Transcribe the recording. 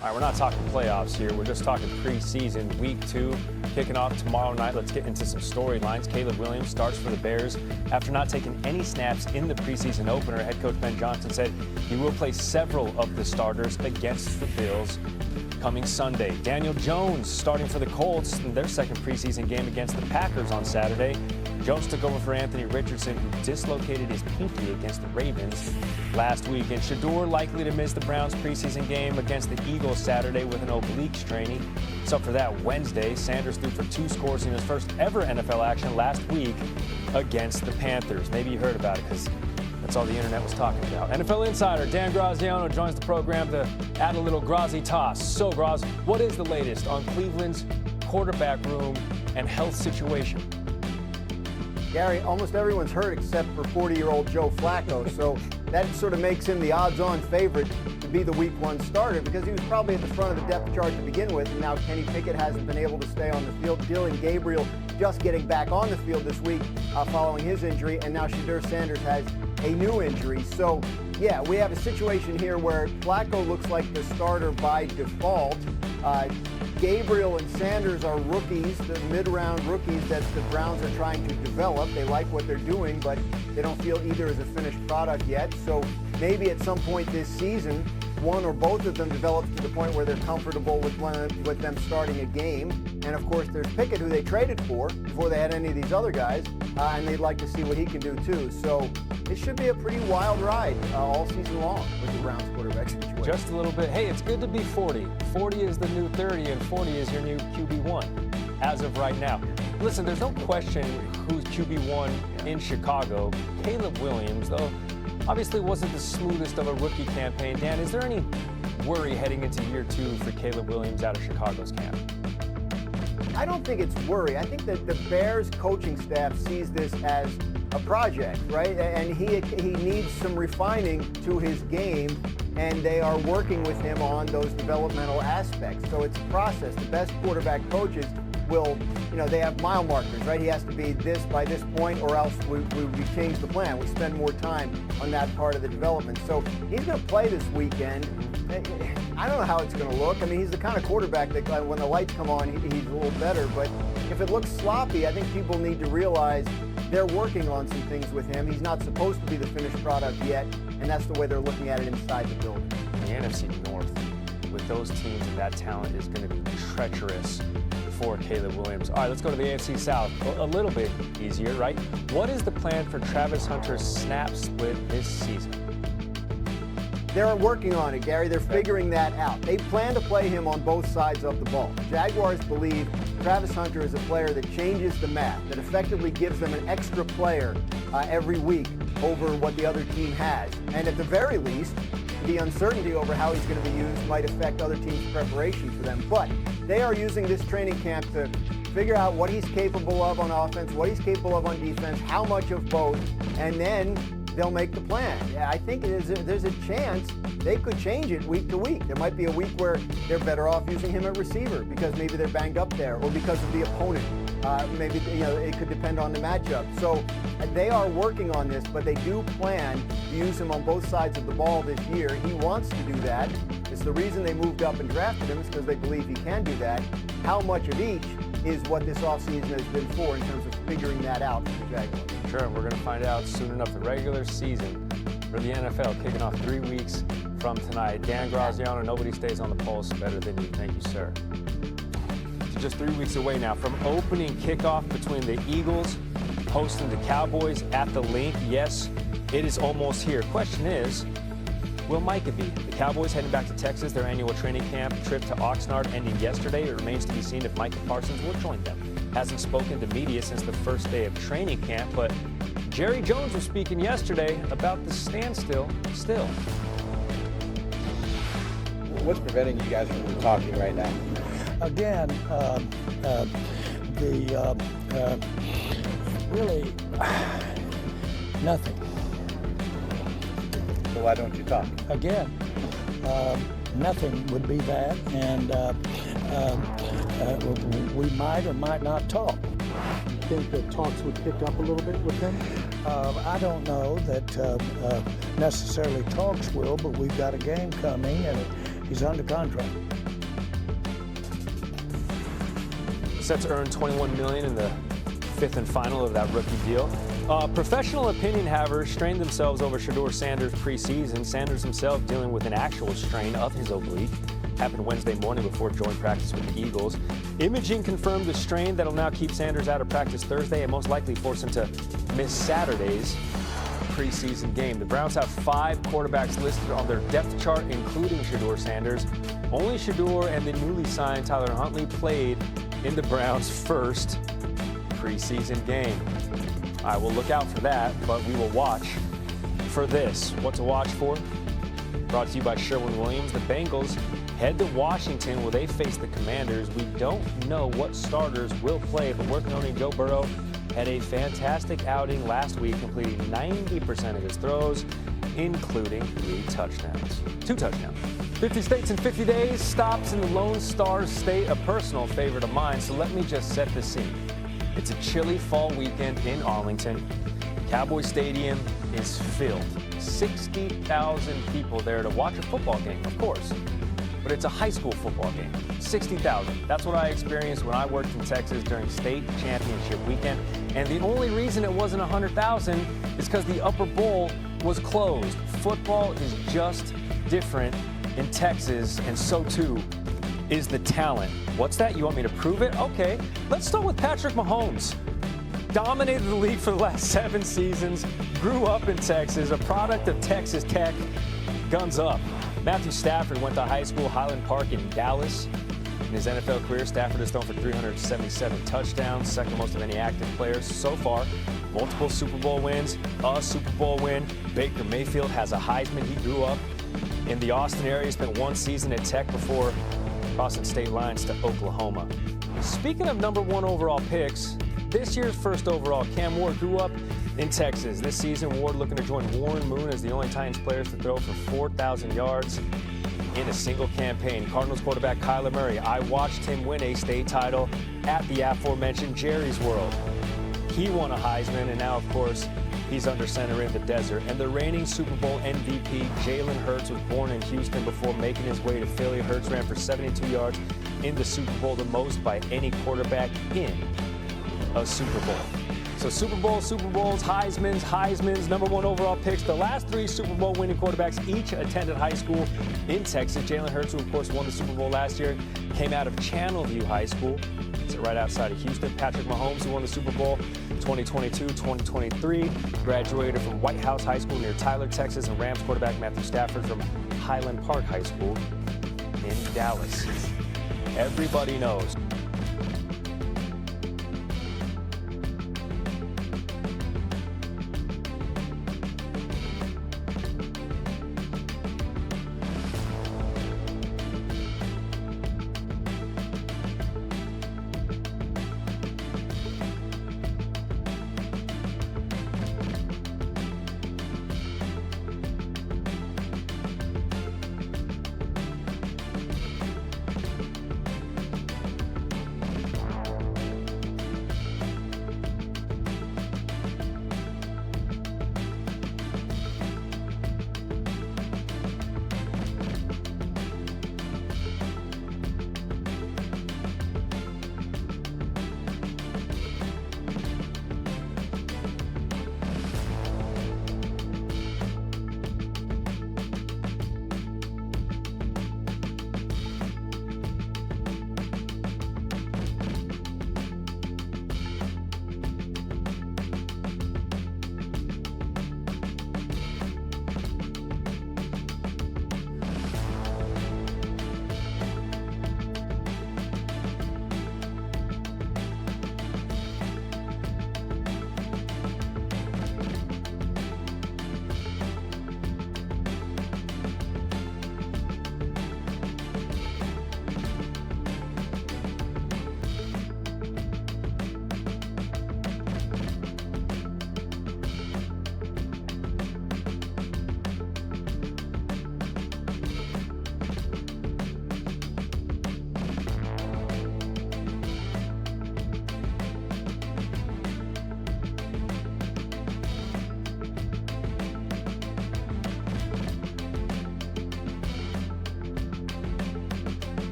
All right, we're not talking playoffs here. We're just talking preseason, week 2, kicking off tomorrow night. Let's get into some storylines. Caleb Williams starts for the Bears after not taking any snaps in the preseason opener. Head coach Ben Johnson said he will play several of the starters against the Bills coming Sunday. Daniel Jones starting for the Colts in their second preseason game against the Packers on Saturday. Jones took over for Anthony Richardson, who dislocated his pinky against the Ravens last week. And Shedeur likely to miss the Browns' preseason game against the Eagles Saturday with an oblique strain. So for that Wednesday, Sanders threw for 2 scores in his first ever NFL action last week against the Panthers. Maybe you heard about it because that's all the internet was talking about. NFL insider Dan Graziano joins the program to add a little Grazi toss. So, Graz, what is the latest on Cleveland's quarterback room and health situation? Gary, almost everyone's hurt except for 40-year-old Joe Flacco, so that sort of makes him the odds-on favorite to be the Week 1 starter because he was probably at the front of the depth chart to begin with, and now Kenny Pickett hasn't been able to stay on the field. Dylan Gabriel just getting back on the field this week following his injury, and now Shedeur Sanders has a new injury. So, yeah, we have a situation here where Flacco looks like the starter by default. Gabriel and Sanders are rookies, the mid-round rookies that the Browns are trying to develop. They like what they're doing, but they don't feel either is a finished product yet. So maybe at some point this season, one or both of them develops to the point where they're comfortable with them starting a game. And of course, there's Pickett, who they traded for before they had any of these other guys, and they'd like to see what he can do too. So it should be a pretty wild ride all season long with the Browns quarterback situation. Just a little bit. Hey, it's good to be 40. 40 is the new 30, and 40 is your new QB1 as of right now. Listen, there's no question who's QB1 in Chicago. Caleb Williams, though, obviously wasn't the smoothest of a rookie campaign. Dan, is there any worry heading into year 2 for Caleb Williams out of Chicago's camp? I don't think it's worry. I think that the Bears coaching staff sees this as a project, right? And he needs some refining to his game, and they are working with him on those developmental aspects. So it's a process. The best quarterback coaches will, they have mile markers, right? He has to be this by this point, or else we change the plan. We spend more time on that part of the development. So he's going to play this weekend. I don't know how it's going to look. I mean, he's the kind of quarterback that when the lights come on, he's a little better. But if it looks sloppy, I think people need to realize they're working on some things with him. He's not supposed to be the finished product yet, and that's the way they're looking at it inside the building. The NFC North, with those teams and that talent, is going to be treacherous for Caleb Williams. All right, let's go to the AFC South. A little bit easier, right? What is the plan for Travis Hunter's snap split this season? They're working on it, Gary. They're figuring that out. They plan to play him on both sides of the ball. Jaguars believe Travis Hunter is a player that changes the math, that effectively gives them an extra player every week over what the other team has. And at the very least, the uncertainty over how he's going to be used might affect other teams' preparation for them. But they are using this training camp to figure out what he's capable of on offense, what he's capable of on defense, how much of both, and then they'll make the plan. I think there's a chance they could change it week to week. There might be a week where they're better off using him at receiver because maybe they're banged up there, or because of the opponent. Maybe it could depend on the matchup. So they are working on this, but they do plan to use him on both sides of the ball this year. He wants to do that. It's the reason they moved up and drafted him, is because they believe he can do that. How much of each is what this offseason has been for in terms of figuring that out for the Jaguars. Sure, we're going to find out soon enough. The regular season for the NFL kicking off 3 weeks from tonight. Dan Graziano, nobody stays on the pulse better than you. Thank you, sir. So just 3 weeks away now from opening kickoff between the Eagles hosting the Cowboys at the Link. Yes, it is almost here. Question is, will Micah be? The Cowboys heading back to Texas, their annual training camp trip to Oxnard ending yesterday. It remains to be seen if Micah Parsons will join them. Hasn't spoken to media since the first day of training camp, but Jerry Jones was speaking yesterday about the standstill still. What's preventing you guys from talking right now? Again, really nothing. So why don't you talk? Again, nothing would be that, and we might or might not talk. You think that talks would pick up a little bit with him? I don't know that necessarily talks will, but we've got a game coming, and He's under contract. Set to earn $21 million in the fifth and final of that rookie deal. Professional opinion havers strained themselves over Shedeur Sanders preseason. Sanders himself dealing with an actual strain of his oblique. Happened Wednesday morning before joint practice with the Eagles. Imaging confirmed the strain that'll now keep Sanders out of practice Thursday and most likely force him to miss Saturday's preseason game. The Browns have 5 quarterbacks listed on their depth chart, including Shedeur Sanders. Only Shedeur and the newly signed Tyler Huntley played in the Browns' first preseason game. I will look out for that, but we will watch for this. What to watch for? Brought to you by Sherwin-Williams. The Bengals head to Washington where they face the Commanders. We don't know what starters will play, but worth noting Joe Burrow had a fantastic outing last week, completing 90% of his throws, including 2 touchdowns. 50 states in 50 days, stops in the Lone Star State, a personal favorite of mine, so let me just set the scene. It's a chilly fall weekend in Arlington. Cowboys Stadium is filled. 60,000 people there to watch a football game, of course. But it's a high school football game. 60,000. That's what I experienced when I worked in Texas during state championship weekend. And the only reason it wasn't 100,000 is because the upper bowl was closed. Football is just different in Texas, and so too is the talent. What's that? You want me to prove it? Okay, let's start with Patrick Mahomes. Dominated the league for the last 7 seasons, grew up in Texas, a product of Texas Tech. Guns up. Matthew Stafford went to high school, Highland Park in Dallas. In his NFL career, Stafford has thrown for 377 touchdowns, second most of any active players so far. Multiple Super Bowl wins, a Super Bowl win. Baker Mayfield has a Heisman. He grew up in the Austin area, spent 1 season at Tech before crossing state lines to Oklahoma. Speaking of number 1 overall picks, this year's first overall, Cam Ward grew up in Texas. This season, Ward looking to join Warren Moon as the only Titans players to throw for 4,000 yards in a single campaign. Cardinals quarterback Kyler Murray, I watched him win a state title at the aforementioned Jerry's World. He won a Heisman, and now, of course, he's under center in the desert. And the reigning Super Bowl MVP, Jalen Hurts, was born in Houston before making his way to Philly. Hurts ran for 72 yards in the Super Bowl, the most by any quarterback in a Super Bowl. So Super Bowls, Heismans, number 1 overall picks. The last 3 Super Bowl winning quarterbacks each attended high school in Texas. Jalen Hurts, who of course won the Super Bowl last year, came out of Channelview High School. It's right outside of Houston. Patrick Mahomes, who won the Super Bowl 2022-2023, graduated from White House High School near Tyler, Texas, and Rams quarterback Matthew Stafford from Highland Park High School in Dallas. Everybody knows